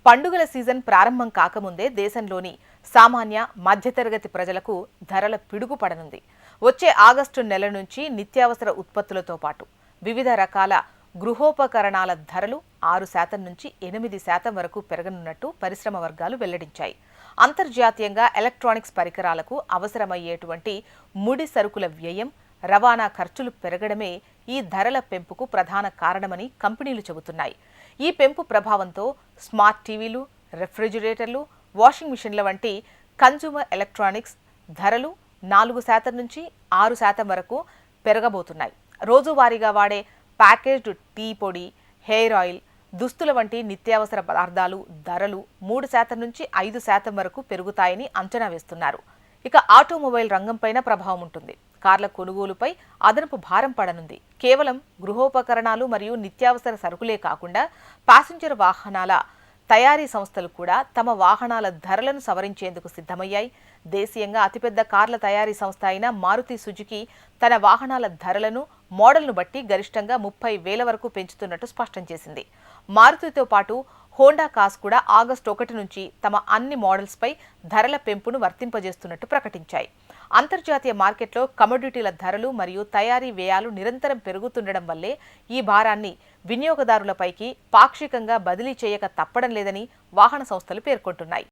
పండుగల సీజన్ ప్రారంభం కాకముందే దేశంలోని సామాన్య మధ్యతరగతి ప్రజలకు ధరల పిడుగు పడనుంది. వచ్చే ఆగస్టు నెల నుంచి నిత్యావసర ఉత్పత్తులతో పాటు వివిధ రకాల గృహోపకరణాల ధరలు 6% నుంచి 8% వరకు పెరగనున్నట్టు పరిశ్రమ వర్గాలు వెల్లడించాయి. అంతర్జాతీయంగా ఎలక్ట్రానిక్స్ పరికరాలకు అవసరమయ్యేటువంటి ముడి సరుకుల వ్యయం, రవాణా ఖర్చులు పెరగడమే ఈ ధరల పెంపుకు ప్రధాన కారణమని కంపెనీలు చెబుతున్నాయి. ఈ పెంపు ప్రభావంతో స్మార్ట్ టీవీలు, రెఫ్రిజిరేటర్లు, వాషింగ్ మిషన్ల వంటి కన్జ్యూమర్ ఎలక్ట్రానిక్స్ ధరలు 4% నుంచి 6% వరకు పెరగబోతున్నాయి. రోజువారీగా వాడే ప్యాకేజ్డ్ టీ పొడి, హెయిర్ ఆయిల్, దుస్తుల వంటి నిత్యావసర పదార్థాలు ధరలు 3% నుంచి 5% వరకు పెరుగుతాయని అంచనా వేస్తున్నారు. ఇక ఆటోమొబైల్ రంగంపైన ప్రభావం ఉంటుంది. కార్ల కొనుగోలుపై అదనపు భారం పడనుంది. కేవలం గృహోపకరణాలు మరియు నిత్యావసర సరుకులే కాకుండా ప్యాసింజర్ వాహనాల తయారీ సంస్థలు కూడా తమ వాహనాల ధరలను సవరించేందుకు సిద్ధమయ్యాయి. దేశీయంగా అతిపెద్ద కార్ల తయారీ సంస్థ అయిన మారుతి సుజుకి తన వాహనాల ధరలను మోడల్ను బట్టి గరిష్టంగా 30,000 వరకు పెంచుతున్నట్టు స్పష్టం చేసింది. మారుతితో పాటు హోండా కార్స్ కూడా ఆగస్టు 1 నుంచి తమ అన్ని మోడల్స్పై ధరల పెంపును వర్తింపజేస్తున్నట్టు ప్రకటించాయి. అంతర్జాతీయ మార్కెట్లో కమోడిటీల ధరలు మరియు తయారీ వ్యయాలు నిరంతరం పెరుగుతుండడం వల్లే ఈ భారాన్ని వినియోగదారులపైకి పాక్షికంగా బదిలీ చేయక తప్పడం లేదని వాహన సంస్థలు పేర్కొంటున్నాయి.